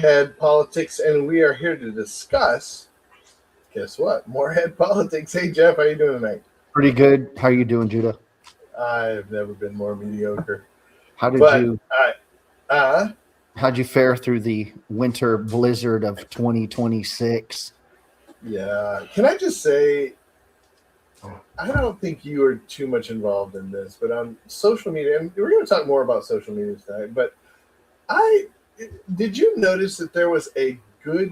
Head Politics, and we are here to discuss. Guess what? More Head Politics. Hey Jeff, how you doing tonight? Pretty good. How are you doing, Judah? I've never been more mediocre, How did but you uh, how'd you fare through the winter blizzard of 2026? yeah. Can I just say, I don't think you are too much involved in this, but on social media, and we're going to talk more about social media tonight. But I did you notice that there was a good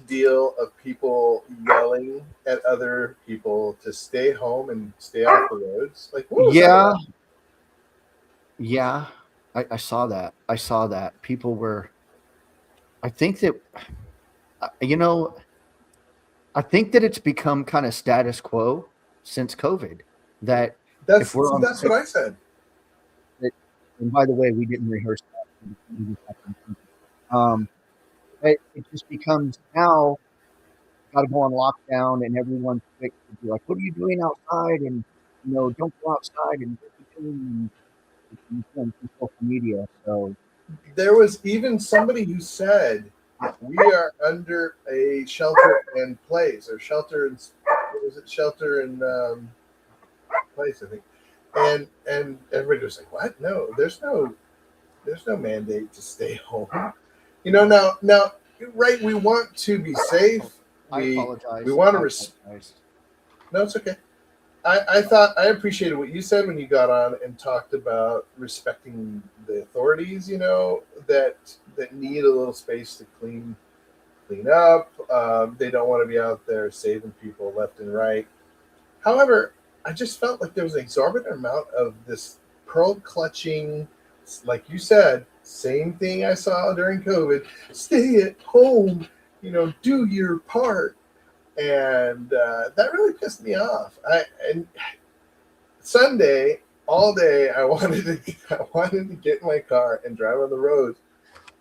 deal of people yelling at other people to stay home and stay off the roads? Like, what was that Yeah, about? yeah. I saw that. I saw that. People were I think that you know, I think that it's become kind of status quo since COVID that if we're on That's what I said. and by the way, we didn't rehearse that. Um, it just becomes now got to go on lockdown, and everyone's quick to be like, "What are you doing outside?" And don't go outside and what are you doing? And on social media. So There was even somebody who said we are under a shelter in place or shelter in what was it, shelter in place, I think. And everybody was like, "What? No, there's no mandate to stay home." Now, right? We want to be safe. I We apologize. want to I apologize. No, it's okay. I thought I appreciated what you said when you got on and talked about respecting the authorities. That need a little space to clean up. They don't want to be out there saving people left and right. However, I just felt like there was an exorbitant amount of this pearl clutching, like you said, same thing I saw during COVID. Stay at home, do your part, and that really pissed me off. And Sunday all day I wanted to get in my car and drive on the roads,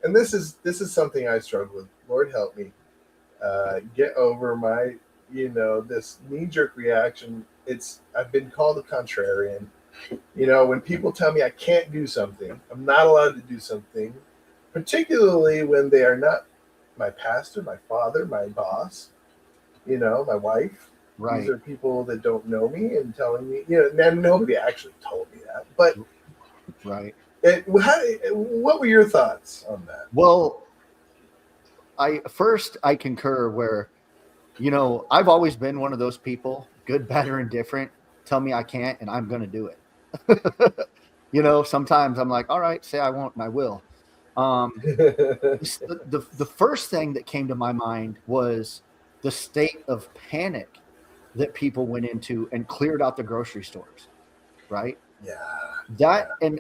and this is something I struggle with. Lord help me get over my this knee jerk reaction. I've been called a contrarian. When people tell me I can't do something, I'm not allowed to do something, particularly when they are not my pastor, my father, my boss, my wife. These Right. are people that don't know me and telling me, and nobody actually told me that. But Right. what were your thoughts on that? Well, I concur where, I've always been one of those people, good, bad, or indifferent. Tell me I can't, and I'm going to do it. Sometimes I'm like, all right, say I won't, and I will. Um, the first thing that came to my mind was the state of panic that people went into and cleared out the grocery stores, right? Yeah, That yeah.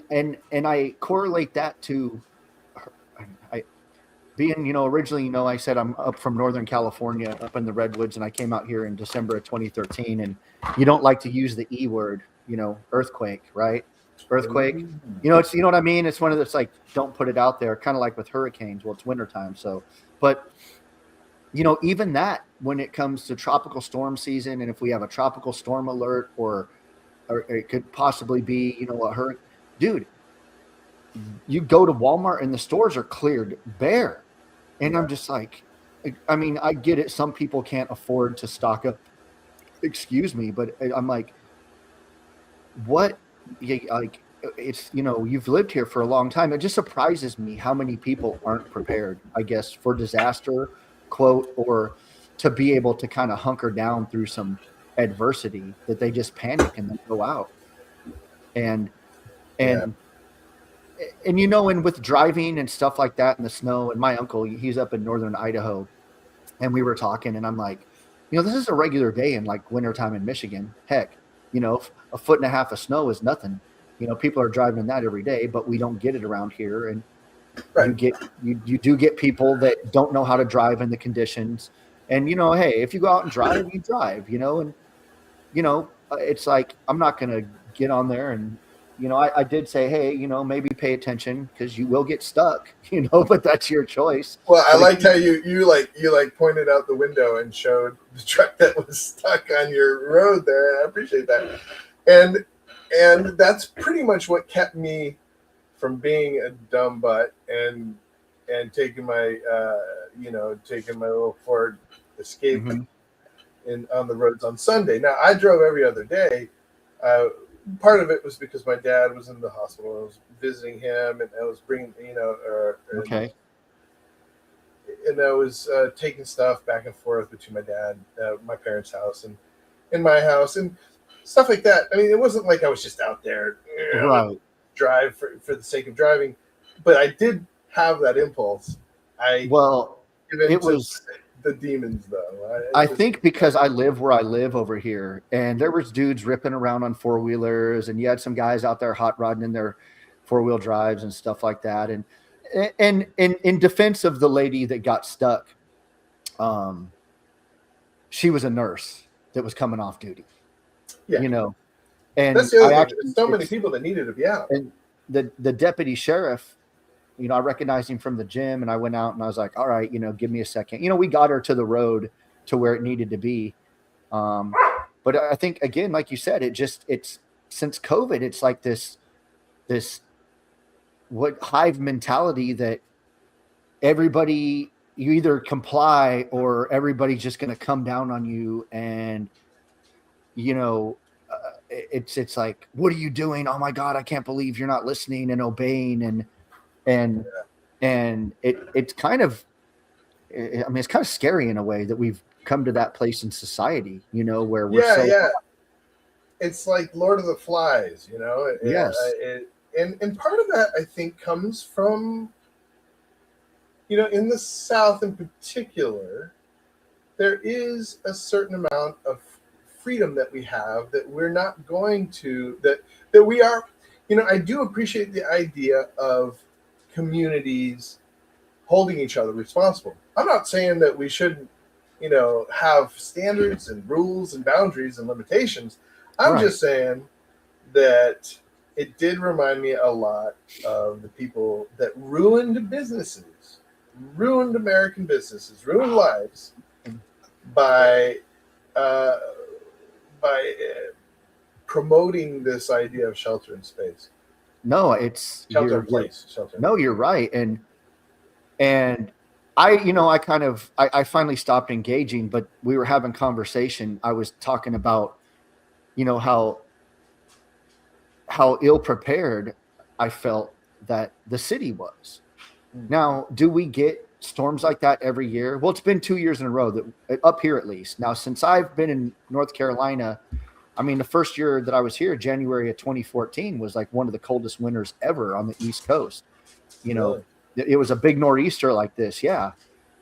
and I correlate that to I being, originally, I said I'm up from Northern California, up in the redwoods, and I came out here in December of 2013. And you don't like to use the E word, earthquake, right? Earthquake. Ooh. It's, what I mean? It's one of those, like, don't put it out there, kind of like with hurricanes. Well, it's wintertime. So, but, even that, when it comes to tropical storm season, and if we have a tropical storm alert, or it could possibly be, a hurricane, dude, you go to Walmart and the stores are cleared bare. And I'm just like, I mean, I get it. Some people can't afford to stock up, excuse me, but I'm like, what? Like, it's, you've lived here for a long time. It just surprises me how many people aren't prepared, I guess, for disaster, quote, or to be able to kind of hunker down through some adversity, that they just panic and then go out. And, Yeah. and, and with driving and stuff like that in the snow, and my uncle, he's up in northern Idaho, and we were talking, and I'm like, this is a regular day in, like, wintertime in Michigan. Heck, a foot and a half of snow is nothing. People are driving that every day, but we don't get it around here. And Right. you do get people that don't know how to drive in the conditions. And, hey, if you go out and drive, you drive, and, it's like, I'm not going to get on there and, I did say, hey, maybe pay attention because you will get stuck, but that's your choice. Well, I But liked how you pointed out the window and showed the truck that was stuck on your road there. I appreciate that, and that's pretty much what kept me from being a dumb butt and taking my little Ford Escape Mhm. on the roads on Sunday. Now I drove every other day. Uh, Part of it was because my dad was in the hospital. I was visiting him, and I was bringing, Okay. and I was taking stuff back and forth between my dad, my parents' house, and in my house, and stuff like that. I mean, it wasn't like I was just out there, Right. drive for the sake of driving, but I did have that impulse. I Well, give in it to was. the demons, though. I think because I live where I live over here, and there was dudes ripping around on four wheelers, and you had some guys out there hot rodding in their 4-wheel drives and stuff like that. And in defense of the lady that got stuck, um, she was a nurse that was coming off duty, Yeah, you know. that's And the other I thing. actually, There's so many it's people that needed to be out. and the deputy sheriff, I recognized him from the gym, and I went out and I was like, all right, give me a second. We got her to the road to where it needed to be. Um, but I think, again, like you said, it's since COVID, it's like this what hive mentality that everybody, you either comply or everybody's just going to come down on you. And, it's like, what are you doing? Oh my God, I can't believe you're not listening and obeying. And, and it's kind of, I mean, it's kind of scary in a way that we've come to that place in society, where we're Yeah, so, yeah. It's like Lord of the Flies, yes, and part of that I think comes from, in the South in particular, there is a certain amount of freedom that we have that we're not going to that we are. I do appreciate the idea of communities holding each other responsible. I'm not saying that we shouldn't, have standards and rules and boundaries and limitations. I'm right. just saying that it did remind me a lot of the people that ruined businesses, ruined American businesses, ruined lives by uh, by promoting this idea of shelter in space, No, shelter in place, shelter in no, place. you're right. And I finally stopped engaging, but we were having conversation. I was talking about, how ill prepared I felt that the city was. Now, do we get storms like that every year? Well, it's been 2 years in a row that up here at least. Now, since I've been in North Carolina, I mean, the first year that I was here, January of 2014, was like one of the coldest winters ever on the East Coast. You know, Really? it was a big nor'easter like this. Yeah.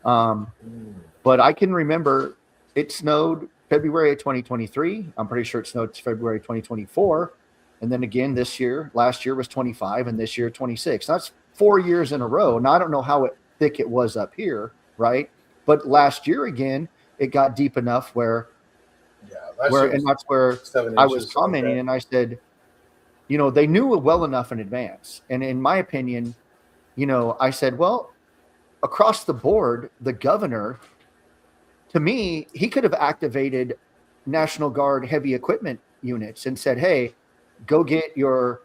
Um, Mm. but I can remember it snowed February of 2023. I'm pretty sure it snowed February 2024. And then again this year, last year was 25, and this year 26. That's 4 years in a row. Now, I don't know how thick it was up here, right? But last year again, it got deep enough Yeah, last year and was that's where seven I was inches, something like commenting, that. and I said, they knew it well enough in advance. And in my opinion, I said, well, across the board, the governor, to me, he could have activated National Guard heavy equipment units and said, hey, go get your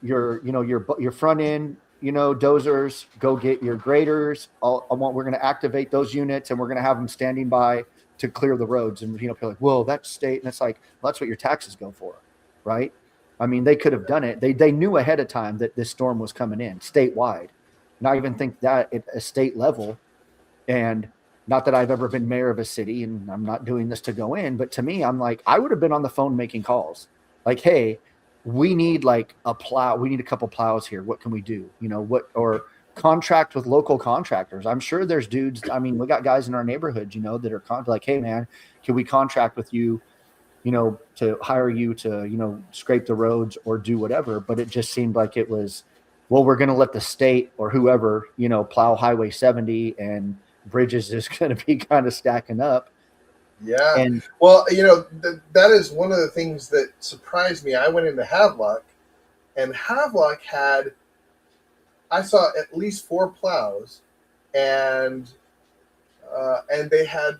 front end, dozers, go get your graders. We're going to activate those units, and we're going to have them standing by to clear the roads. And, people are like, well, that's state. And it's like, well, that's what your taxes go for. Right. I mean, they could have done it. They knew ahead of time that this storm was coming in statewide. And I even think that at a state level, and not that I've ever been mayor of a city, and I'm not doing this to go in, but to me, I'm like, I would have been on the phone making calls like, hey, we need like a plow. We need a couple plows here. What can we do? Or contract with local contractors. I'm sure there's dudes. I mean, we got guys in our neighborhood, that are like, hey man, can we contract with you, to hire you to, scrape the roads or do whatever. But it just seemed like it was, well, we're going to let the state or whoever, plow Highway 70, and Bridges is going to be kind of stacking up. Yeah. And Well, that is one of the things that surprised me. I went into Havelock, and Havelock I saw at least 4 plows, and they had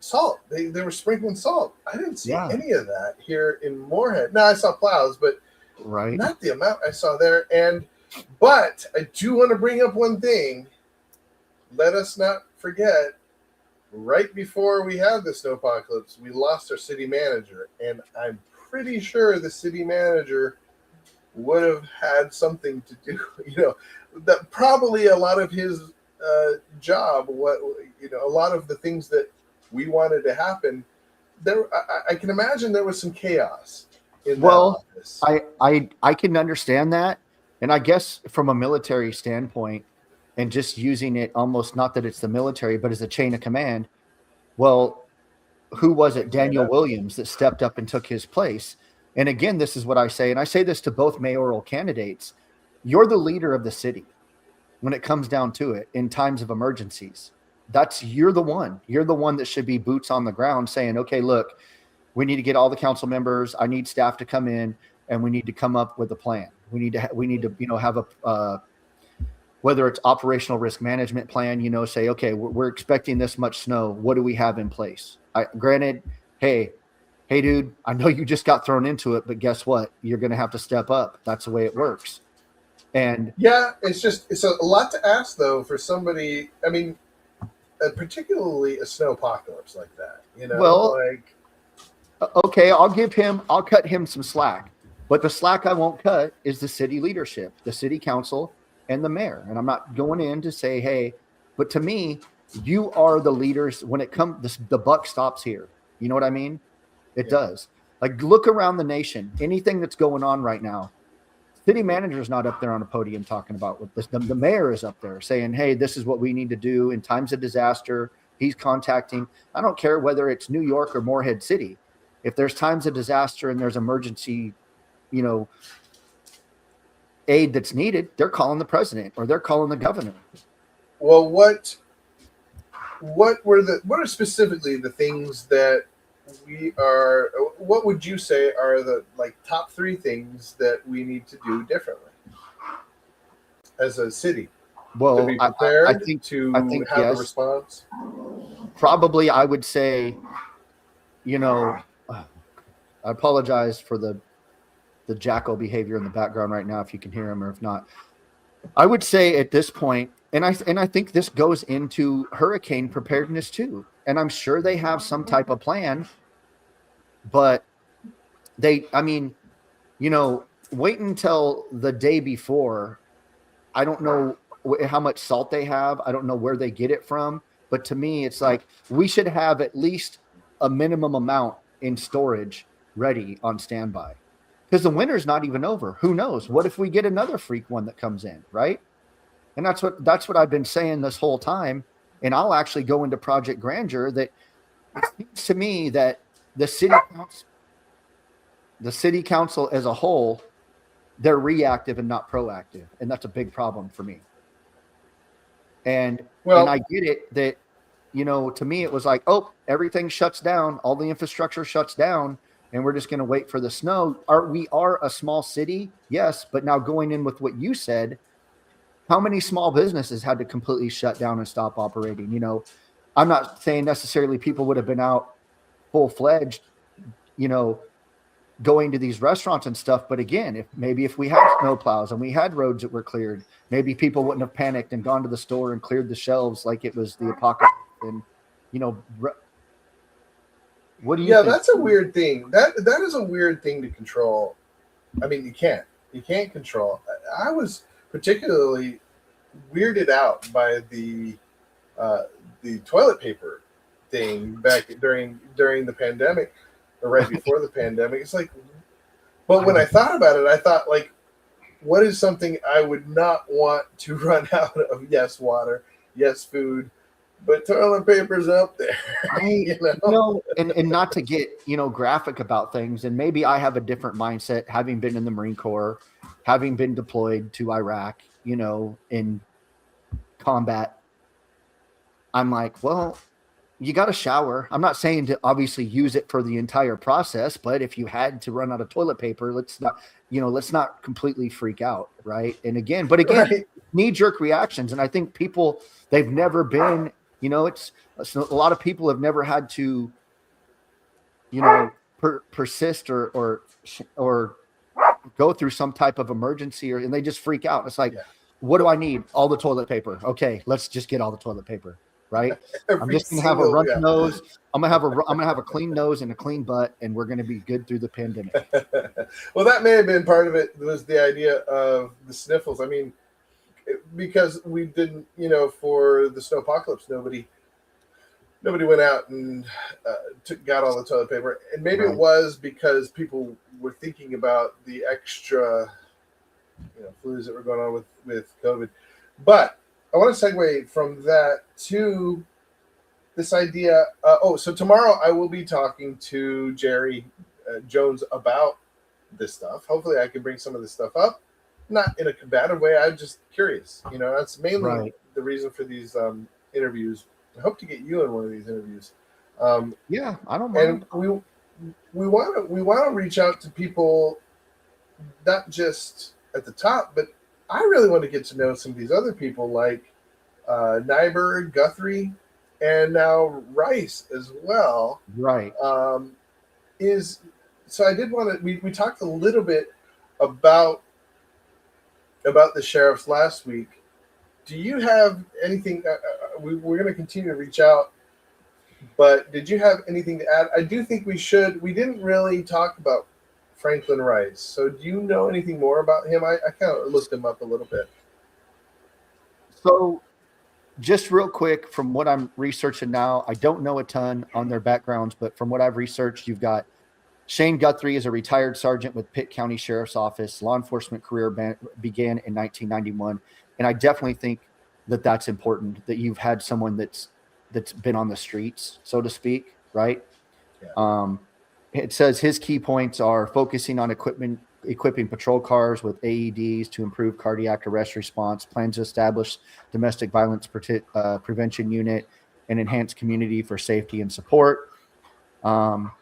salt. They were sprinkling salt. I didn't see yeah, any of that here in Moorhead. Now I saw plows, but right. not the amount I saw there. But I do want to bring up one thing. let us not forget, right before we had the snowpocalypse, we lost our city manager, and I'm pretty sure the city manager would have had something to do. That probably a lot of his job, a lot of the things that we wanted to happen. I can imagine there was some chaos in that Well, office. I can understand that, and I guess from a military standpoint, and just using it almost not that it's the military, but as a chain of command. Well, who was it? Daniel Williams that stepped up and took his place. And again, this is what I say, and I say this to both mayoral candidates. You're the leader of the city when it comes down to it in times of emergencies. You're the one. You're the one that should be boots on the ground saying, okay, look, we need to get all the council members. I need staff to come in and we need to come up with a plan. We need to, have a, whether it's operational risk management plan, say, okay, we're expecting this much snow. What do we have in place? Granted, hey, dude, I know you just got thrown into it, but guess what? You're going to have to step up. That's the way it works. And yeah, it's a lot to ask though for somebody. I mean, particularly a snowpocalypse like that. Well, okay, I'll cut him some slack. But the slack I won't cut is the city leadership, the city council, and the mayor. And I'm not going in to say, hey, but to me, you are the leaders when it comes, the buck stops here. You know what I mean? It does. Like, look around the nation, anything that's going on right now. City manager is not up there on a podium talking about what this. The mayor is up there saying, hey, this is what we need to do in times of disaster. He's contacting, I don't care whether it's New York or Morehead City. If there's times of disaster and there's emergency, aid that's needed, they're calling the president or they're calling the governor. Well, what are specifically the things that what would you say are the top 3 things that we need to do differently as a city? Well, to be prepared I think have yes. a response. Probably, I would say, I apologize for the jackal behavior in the background right now, if you can hear him or if not. I would say at this point, and I think this goes into hurricane preparedness too. And I'm sure they have some type of plan, but wait until the day before. I don't know how much salt they have. I don't know where they get it from. But to me, it's like we should have at least a minimum amount in storage ready on standby. Because the winter's not even over. Who knows? What if we get another freak one that comes in, right? And that's what I've been saying this whole time. And I'll actually go into Project Grandeur that it seems to me that the city council as a whole, they're reactive and not proactive. And that's a big problem for me. And I get it that, to me, it was like, oh, everything shuts down. All the infrastructure shuts down. And we're just going to wait for the snow. We are a small city, yes. But now going in with what you said, how many small businesses had to completely shut down and stop operating? I'm not saying necessarily people would have been out full-fledged, going to these restaurants and stuff. But again, if we had snow plows and we had roads that were cleared, maybe people wouldn't have panicked and gone to the store and cleared the shelves like it was the apocalypse. And, what do you think? That's a weird thing. That is a weird thing to control. I mean, you can't control. I was particularly weirded out by the toilet paper thing back during the pandemic, or right before the pandemic. It's like, but when I thought about it, I thought, what is something I would not want to run out of? Yes, water. Yes, food. But toilet paper's up there. And not to get, graphic about things. And maybe I have a different mindset, having been in the Marine Corps, having been deployed to Iraq, in combat. I'm like, well, you got to shower. I'm not saying to obviously use it for the entire process, but if you had to run out of toilet paper, let's not completely freak out. Right. And again, right. Knee-jerk reactions. And I think people, they've never been, it's a lot of people have never had to, persist or go through some type of emergency, and they just freak out. It's like, what do I need? All the toilet paper. Okay, let's just get all the toilet paper, right? I'm Every just gonna have a single, runny yeah. nose. I'm gonna have a clean nose and a clean butt, and we're gonna be good through the pandemic. Well, that may have been part of it. Was the idea of the sniffles? I mean, because we didn't, for the Snowpocolypse, nobody went out and got all the toilet paper, and maybe it Right. was because people were thinking about the extra, flus that were going on with COVID. But I want to segue from that to this idea. So tomorrow I will be talking to Jerry Jones about this stuff. Hopefully, I can bring some of this stuff up, not in a combative way. I'm just curious. That's mainly Right. the reason for these interviews. I hope to get you in one of these interviews. Yeah, I don't And mind. we want to reach out to people, not just at the top, but I really want to get to know some of these other people like Nyberg, Guthrie, and now Rice as well. Right. Is so I did want to. We talked a little bit about the sheriffs last week. Do you have anything? We're going to continue to reach out, but did you have anything to add? I do think we should. We didn't really talk about Franklin Rice. So do you know anything more about him? I kind of looked him up a little bit. So, just real quick, from what I'm researching now, I don't know a ton on their backgrounds, but from what I've researched, you've got Shane Guthrie is a retired sergeant with Pitt County Sheriff's Office. Law enforcement career began in 1991, and I definitely think that that's important. That you've had someone that's been on the streets, so to speak, right? Yeah. It says his key points are focusing on equipping patrol cars with AEDs to improve cardiac arrest response, plans to establish domestic violence prevention unit, and enhance community for safety and support. John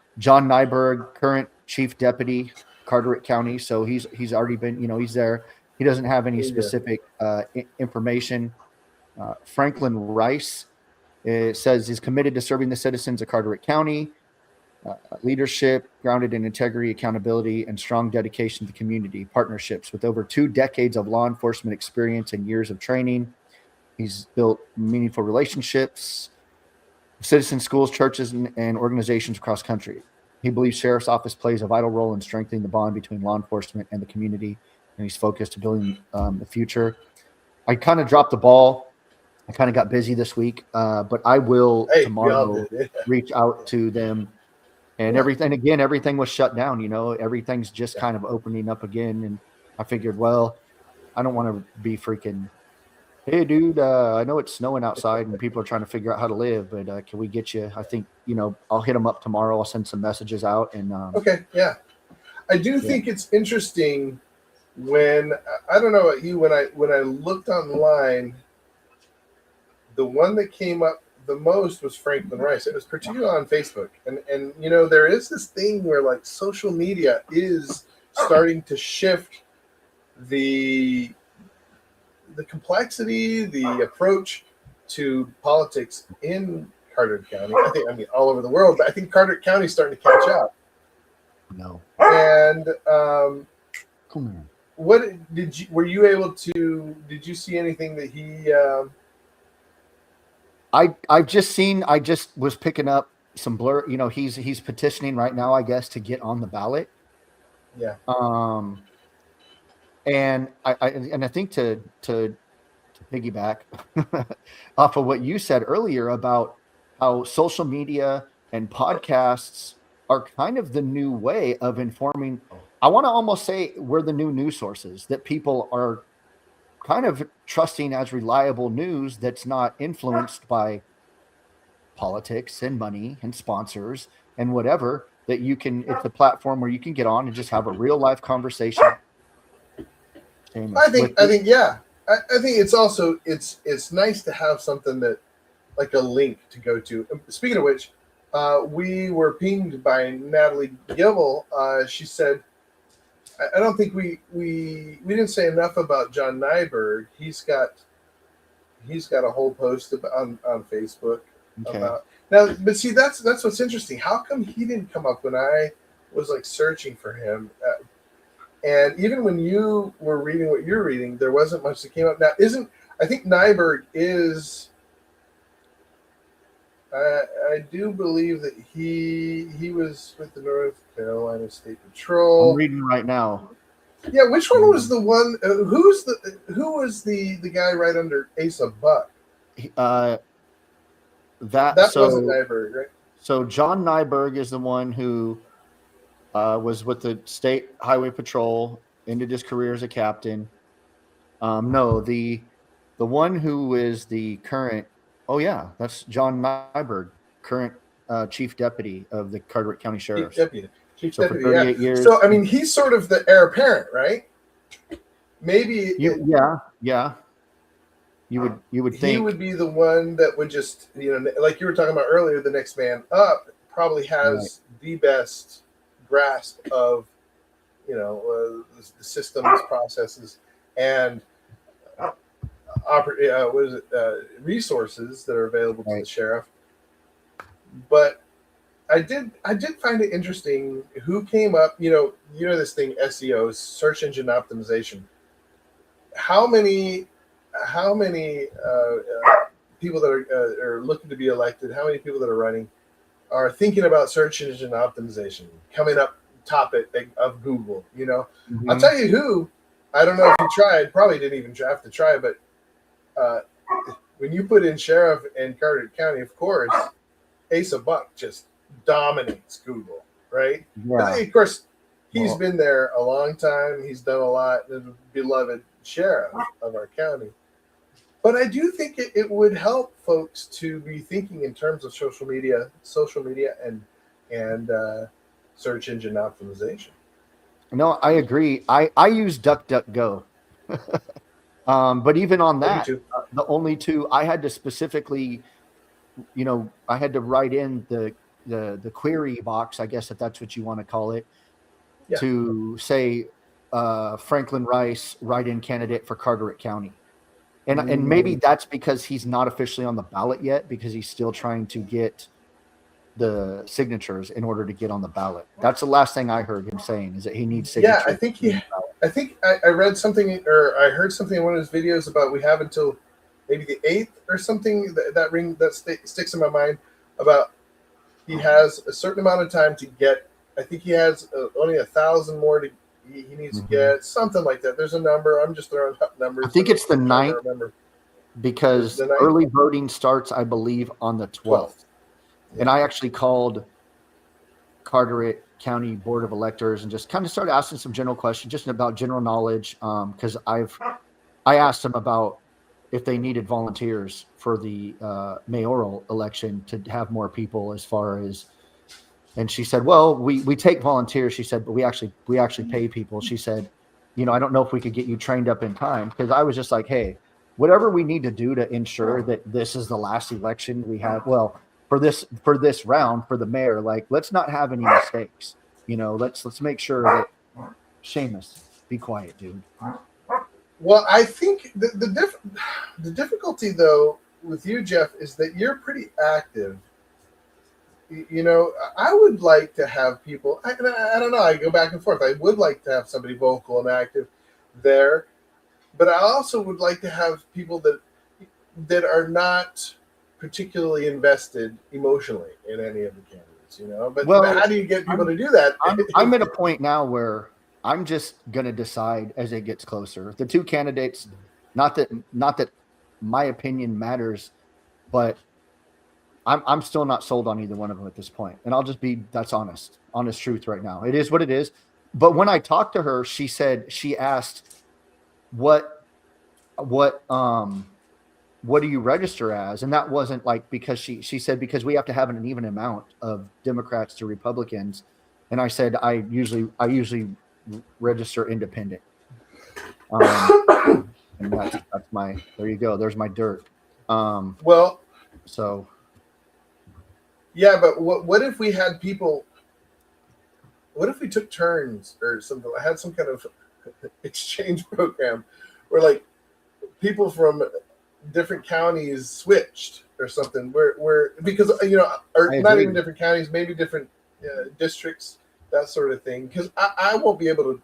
Nyberg, current chief deputy, Carteret County. So he's already been, he's there. He doesn't have any specific information. Franklin Rice, it says he's committed to serving the citizens of Carteret County. Leadership grounded in integrity, accountability, and strong dedication to the community. Partnerships with over 2 decades of law enforcement experience and years of training. He's built meaningful relationships, citizens, schools, churches, and organizations across country. He believes sheriff's office plays a vital role in strengthening the bond between law enforcement and the community, and he's focused to building the future. I kind of dropped the ball. I kind of got busy this week, but I will tomorrow reach out to them. And everything was shut down. Everything's just kind of opening up again. And I figured, well, I don't want to be freaking, hey, dude, I know it's snowing outside and people are trying to figure out how to live, but can we get you? I think, I'll hit them up tomorrow. I'll send some messages out. And okay, yeah. I do think it's interesting when, I don't know about you, when I looked online, the one that came up the most was Franklin Rice. It was particularly on Facebook. And there is this thing where like social media is starting to shift the complexity, the approach to politics in Carteret County. I mean all over the world, but I think Carteret County is starting to catch up. No. And come on. What did you see anything that he I just was picking up some blur. He's petitioning right now, I guess, to get on the ballot. Yeah. And I think to piggyback off of what you said earlier about how social media and podcasts are kind of the new way of informing. I want to almost say we're the new news sources that people are kind of trusting as reliable news that's not influenced by politics and money and sponsors and whatever, that it's a platform where you can get on and just have a real life conversation. I think yeah. I think it's also it's nice to have something that like a link to go to. Speaking of which, we were pinged by Natalie Gibble. She said, I don't think we didn't say enough about John Nyberg. He's got a whole post on Facebook about now. But see, that's what's interesting. How come he didn't come up when I was like searching for him? And even when you were reading what you're reading, there wasn't much that came up. Now, isn't I think Nyberg is. I do believe that he was with the North Carolina State I'm Patrol. reading right now. Yeah, which one was the one? Who was the guy right under Asa Buck? That wasn't Nyberg, right? So John Nyberg is the one who was with the State Highway Patrol, ended his career as a captain. No, the one who is the current. Oh yeah, that's John Nyberg, current chief deputy of the Carteret County Sheriff's. Chief So deputy. for 38 Yeah. years. So I mean, he's sort of the heir apparent, right? Maybe. Yeah. You would think he would be the one that would just, like you were talking about earlier, the next man up probably has the best grasp of, the systems, processes, and resources that are available to the sheriff. But I did find it interesting who came up. This thing SEO, search engine optimization. How many people that are looking to be elected? How many people that are running are thinking about search engine optimization coming up top of Google? Mm-hmm. I'll tell you who. I don't know if you tried. Probably didn't even have to try, but when you put in sheriff in Carteret County, of course, Asa Buck just dominates Google, right? Yeah. Of course, he's been there a long time. He's done a lot. And beloved sheriff of our county. But I do think it would help folks to be thinking in terms of social media and search engine optimization. No, I agree. I use DuckDuckGo. But even on that, the only two I had to specifically, I had to write in the query box, I guess if that's what you want to call it, to say Franklin Rice, write-in candidate for Carteret County. And maybe that's because he's not officially on the ballot yet, because he's still trying to get the signatures in order to get on the ballot. That's the last thing I heard him saying, is that he needs signatures. Yeah, I think I read something, or I heard something in one of his videos about we have until maybe the 8th or something. That ring that sticks in my mind about he has a certain amount of time to get. I think he has only 1,000 more to. He needs to get something like that. There's a number. I'm just throwing up numbers. I think it's the 9th, because early voting starts, I believe, on the 12th. Yeah. And I actually called Carteret County Board of Electors and just kind of started asking some general questions, just about general knowledge, because I asked them about if they needed volunteers for the mayoral election to have more people, as far as. And she said, well, we take volunteers. She said, but we actually pay people. She said, I don't know if we could get you trained up in time. Because I was just like, hey, whatever we need to do to ensure that this is the last election we have. Well, for this round for the mayor, like, let's not have any mistakes. Let's make sure that. Seamus, be quiet, dude. Well, I think the difficulty though with you, Jeff, is that you're pretty active. I would like to have people. I don't know. I go back and forth. I would like to have somebody vocal and active there, but I also would like to have people that are not particularly invested emotionally in any of the candidates. But how do you get people to do that? I'm at a point now where I'm just gonna decide as it gets closer. The two candidates, not that my opinion matters, but I'm still not sold on either one of them at this point. And that's honest truth right now. It is what it is. But when I talked to her, she asked, what do you register as? And that wasn't like, because she said, because we have to have an even amount of Democrats to Republicans. And I said, I usually register independent. And that's there you go. There's my dirt. So. Yeah, but what if we had people? What if we took turns or something? I had some kind of exchange program where, like, people from different counties switched or something. Where because or not even different counties, maybe different districts, that sort of thing. Because I won't be able to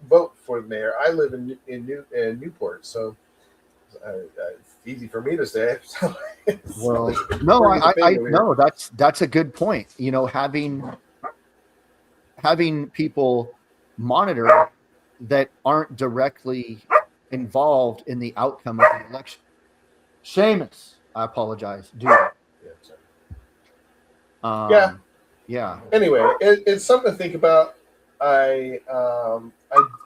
vote for the mayor. I live in Newport, so it's easy for me to say. So Well, no, I no, that's a good point. You know, having people monitor that aren't directly involved in the outcome of the election. Seamus, I apologize, dude. Yeah. Yeah. Anyway, it's something to think about. I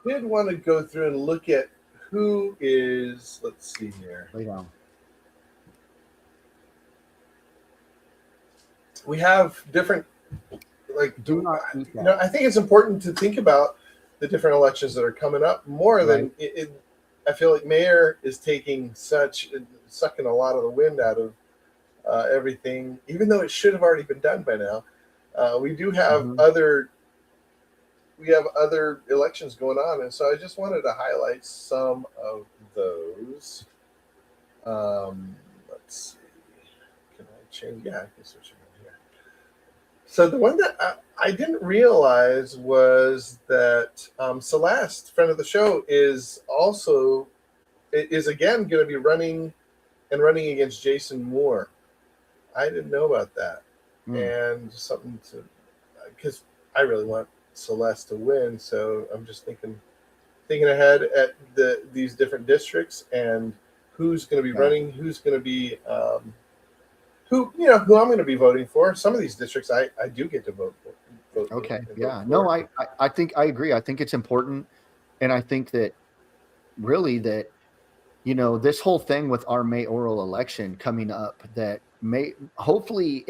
did want to go through and look at who is. Let's see here. Lay down. We have different, like, Do not eat that. you know, I think it's important to think about the different elections that are coming up more than I feel like mayor is sucking a lot of the wind out of everything, even though it should have already been done by now. We do have other elections going on, and so I just wanted to highlight some of those. Let's see. Can I change? Yeah, I can switch around here. So the one that I didn't realize was that Celeste, friend of the show, is again going to be running against Jason Moore. I didn't know about that, and something to, because I really want Celeste to win, so I'm just thinking ahead at these different districts and who's going to be running, who's going to be who I'm going to be voting for. Some of these districts I do get to vote for. Okay, yeah, no, I think I agree. I think it's important, and I think that really that this whole thing with our mayoral election coming up, that may hopefully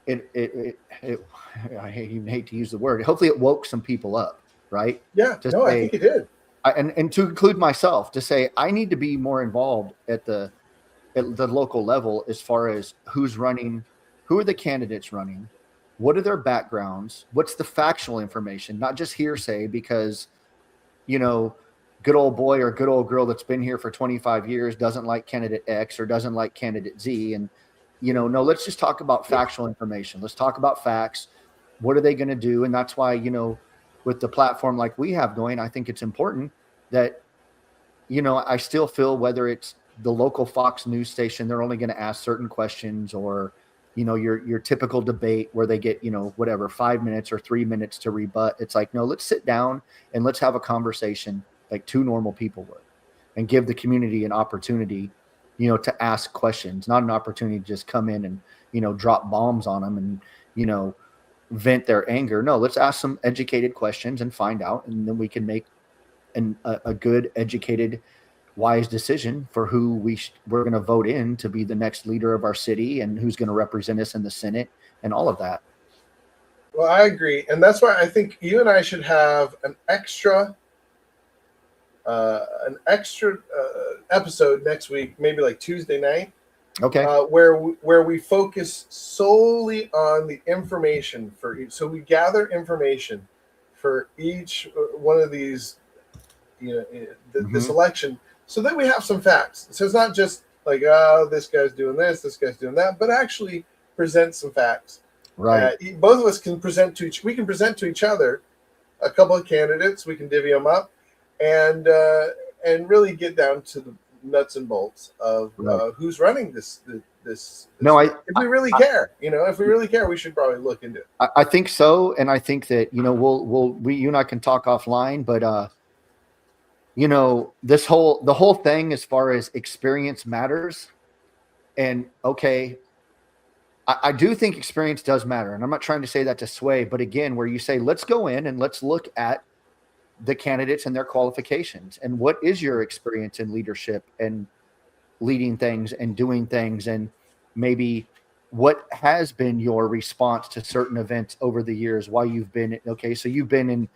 I hate to use the word. Hopefully, it woke some people up, right? Yeah, I think it did. And to include myself, to say I need to be more involved at the local level as far as who's running, who are the candidates running, what are their backgrounds, what's the factual information, not just hearsay, because good old boy or good old girl that's been here for 25 years doesn't like candidate X or doesn't like candidate Z. And, no, let's just talk about factual information. Let's talk about facts. What are they going to do? And that's why, with the platform like we have going, I think it's important that, I still feel whether it's the local Fox news station, they're only going to ask certain questions, or, your typical debate where they get, whatever, 5 minutes or 3 minutes to rebut. It's like, no, let's sit down and let's have a conversation like two normal people would, and give the community an opportunity, to ask questions, not an opportunity to just come in and, drop bombs on them and, vent their anger. No, let's ask some educated questions and find out, and then we can make a good, educated, wise decision for who we're going to vote in to be the next leader of our city and who's going to represent us in the Senate and all of that. Well, I agree. And that's why I think you and I should have an extra episode next week, maybe like Tuesday night. Okay. Where we focus solely on the information for each. So we gather information for each one of these, this election, so that we have some facts. So it's not just like, oh, this guy's doing this doing that, but actually present some facts. Right. Both of us can present to each other a couple of candidates. We can divvy them up, and really get down to the nuts and bolts of who's running this. No, if we really care, we should probably look into it. I think so, and I think that you and I can talk offline, but the whole thing as far as experience matters, and okay, I do think experience does matter, and I'm not trying to say that to sway, but again, where you say let's go in and let's look at the candidates and their qualifications, and what is your experience in leadership and leading things and doing things, and maybe what has been your response to certain events over the years while you've been so you've been in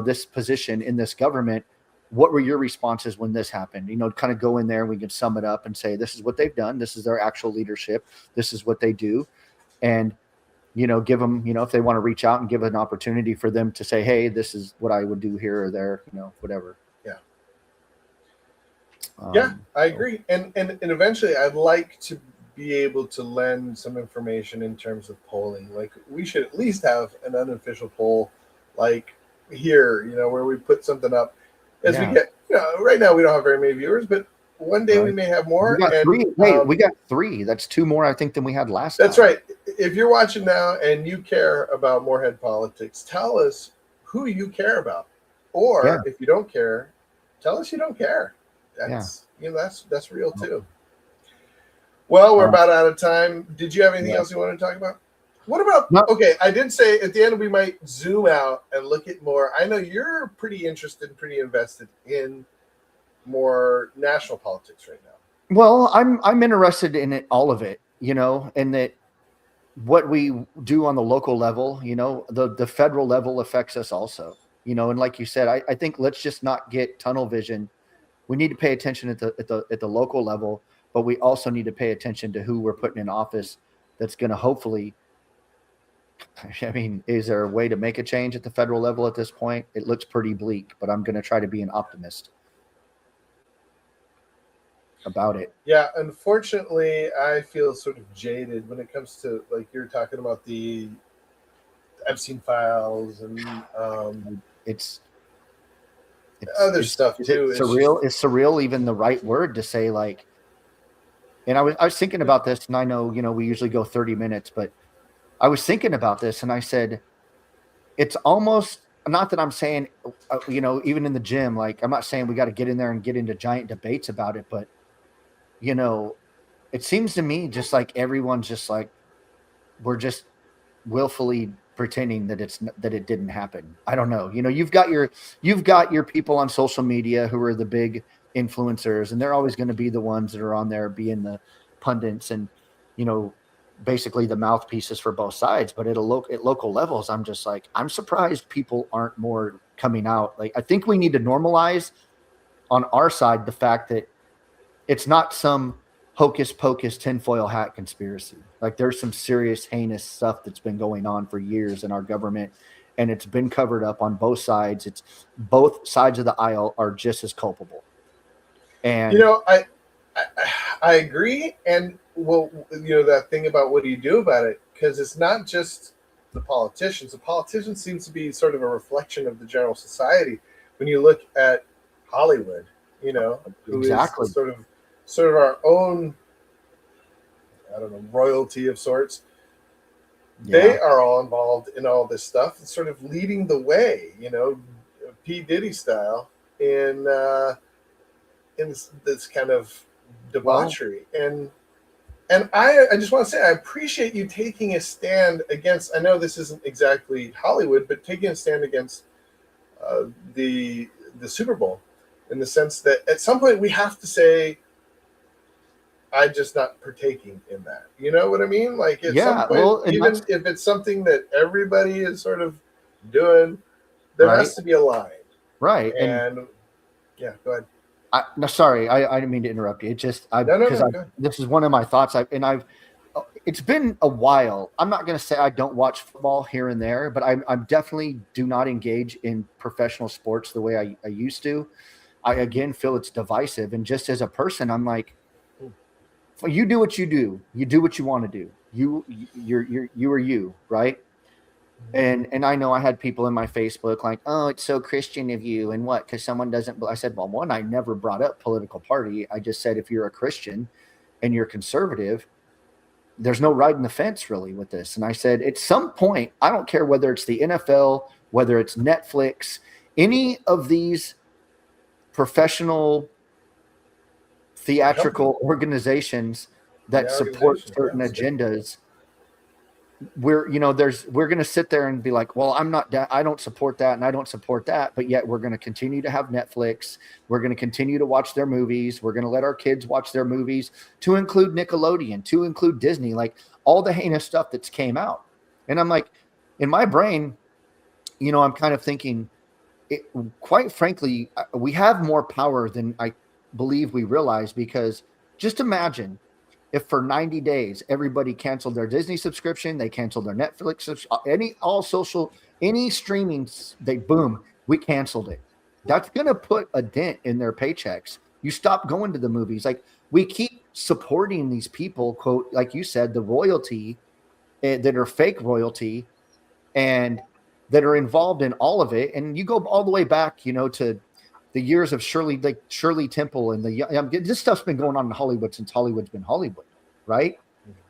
this position in this government. What were your responses when this happened? Kind of go in there and we can sum it up and say, this is what they've done, this is their actual leadership, this is what they do, and give them, if they want to reach out and give an opportunity for them to say, hey, this is what I would do here or there, whatever. Yeah. I agree. And eventually I'd like to be able to lend some information in terms of polling. Like, we should at least have an unofficial poll, like here, where we put something up as we Yeah. get, right now we don't have very many viewers, but one day we Right. may have We more. got And 3. Wait, we got 3. That's 2 more, I think, than we had last that's time. right. If you're watching now and you care about Moorhead politics, tell us who you care about. Yeah. Or if you don't care, tell us you don't care. Yeah. That's real too. Well, we're Uh, about out of time. Did you have anything yeah. else you want to talk about? What about, No. okay, I did say at the end we might zoom out and look at more. I know you're pretty interested, pretty invested in more national politics right now. Well, I'm interested in it, all of it, and that what we do on the local level, the federal level affects us also, and like you said, I think let's just not get tunnel vision. We need to pay attention at the local level, but we also need to pay attention to who we're putting in office that's going to hopefully, I mean, is there a way to make a change at the federal level at this point? It looks pretty bleak, but I'm going to try to be an optimist about it. Yeah, unfortunately, I feel sort of jaded when it comes to, like, you're talking about the Epstein files and It's other stuff is it too. surreal? Is surreal even the right word to say? Like, and I was thinking about this, and I know, we usually go 30 minutes, but I was thinking about this, and I said, it's almost not that I'm saying, even in the gym, like, I'm not saying we got to get in there and get into giant debates about it, but, it seems to me just like everyone's just like, we're just willfully pretending that it didn't happen. I don't know. You've got your people on social media who are the big influencers, and they're always going to be the ones that are on there being the pundits and, basically the mouthpieces for both sides. But at local levels, I'm just like, I'm surprised people aren't more coming out. Like, I think we need to normalize on our side the fact that it's not some hocus pocus tinfoil hat conspiracy. Like, there's some serious heinous stuff that's been going on for years in our government, and it's been covered up on both sides. It's both sides of the aisle are just as culpable. And I agree. And well, that thing about what do you do about it? Because it's not just the politicians. The politicians seems to be sort of a reflection of the general society. When you look at Hollywood, who exactly. is sort of our own, I don't know, royalty of sorts. Yeah. They are all involved in all this stuff and sort of leading the way, P. Diddy style in this kind of debauchery. And I just want to say I appreciate you taking a stand against. I know this isn't exactly Hollywood, but taking a stand against the Super Bowl, in the sense that at some point we have to say, I'm just not partaking in that. You know what I mean? Like, at some point, even if it's something that everybody is sort of doing, there has to be a line. Right. And yeah, go ahead. No, sorry, I didn't mean to interrupt you. It just, this is one of my thoughts. It's been a while. I'm not going to say I don't watch football here and there, but I'm definitely do not engage in professional sports the way I used to. I, again, feel it's divisive. And just as a person, I'm like, you do what you do. You do what you want to do. You are you, right? And I know I had people in my Facebook like, oh, it's so Christian of you, and what? Because someone doesn't. I said, well, one, I never brought up political party. I just said, if you're a Christian and you're conservative, there's no riding the fence really with this. And I said, at some point, I don't care whether it's the NFL, whether it's Netflix, any of these professional theatrical organizations that support certain agendas. We're going to sit there and be like, well, I don't support that, and I don't support that, but yet we're going to continue to have Netflix. We're going to continue to watch their movies. We're going to let our kids watch their movies, to include Nickelodeon, to include Disney, like all the heinous stuff that's came out. And I'm like, in my brain, I'm kind of thinking, quite frankly, we have more power than I believe we realize, because just imagine if for 90 days everybody canceled their Disney subscription, they canceled their Netflix, any streaming, we canceled it. That's going to put a dent in their paychecks. You stop going to the movies. Like, we keep supporting these people, quote, like you said, the royalty, that are fake royalty. And that are involved in all of it. And you go all the way back, to the years of Shirley Temple and this stuff's been going on in Hollywood since Hollywood's been Hollywood, right?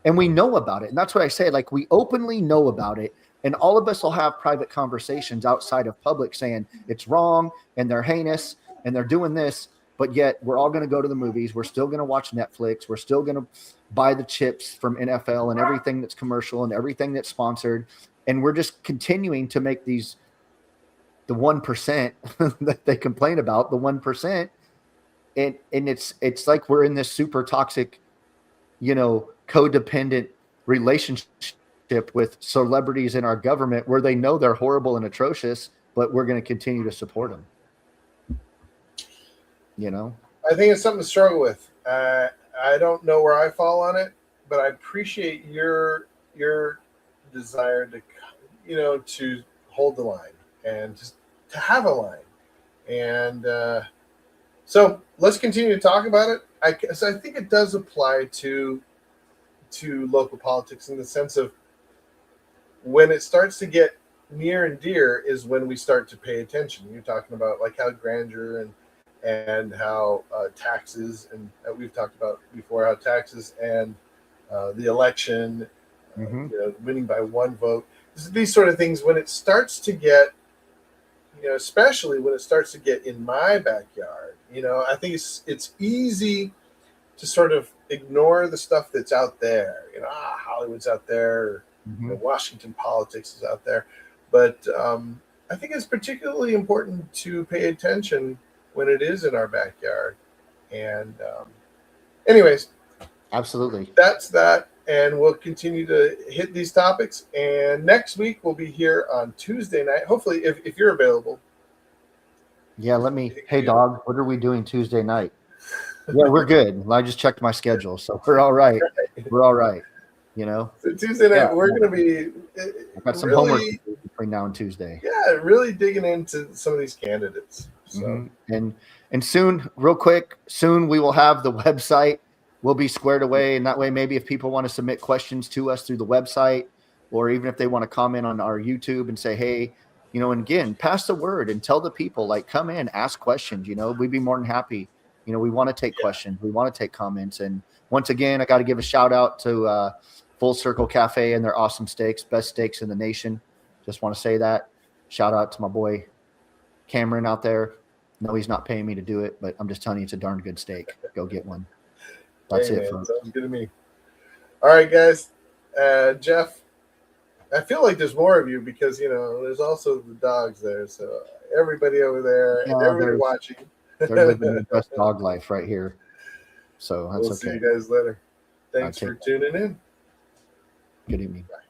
And we know about it. And that's what I say, like, we openly know about it. And all of us will have private conversations outside of public saying it's wrong and they're heinous and they're doing this. But yet we're all going to go to the movies. We're still going to watch Netflix. We're still going to buy the chips from NFL and everything that's commercial and everything that's sponsored. And we're just continuing to make the 1% that they complain about, the 1%. And it's like we're in this super toxic, codependent relationship with celebrities in our government where they know they're horrible and atrocious, but we're going to continue to support them. I think it's something to struggle with. I don't know where I fall on it, but I appreciate your desire to, to hold the line and just to have a line. And so let's continue to talk about it. I think it does apply to local politics in the sense of when it starts to get near and dear is when we start to pay attention. You're talking about like how grandeur and how taxes, and we've talked about before how taxes and the election, winning by one vote, these sort of things, when it starts to get, especially when it starts to get in my backyard, I think it's easy to sort of ignore the stuff that's out there. Hollywood's out there, Washington politics is out there. But I think it's particularly important to pay attention when it is in our backyard. And anyways, absolutely, that's that. And we'll continue to hit these topics. And next week we'll be here on Tuesday night. Hopefully, if you're available. Yeah, hey dog, what are we doing Tuesday night? Yeah, we're good. I just checked my schedule, so we're all right. We're all right. So Tuesday night, we're going to be. I've got some homework between now and Tuesday. Yeah, really digging into some of these candidates. So. And soon, real quick, we will have the website. We'll be squared away, and that way, maybe if people want to submit questions to us through the website, or even if they want to comment on our YouTube and say, hey, and again, pass the word and tell the people, like, come in, ask questions. We'd be more than happy. We want to take questions. We want to take comments. And once again, I got to give a shout out to Full Circle Cafe and their awesome steaks, best steaks in the nation. Just want to say that. Shout out to my boy Cameron out there. No, he's not paying me to do it, but I'm just telling you, it's a darn good steak. Go get one. That's it. Sounds good to me. All right, guys. Jeff, I feel like there's more of you because, there's also the dogs there. So everybody over there and everybody watching. They're living the best dog life right here. So that's we'll see you guys later. Thanks for tuning in. Good evening. Bye.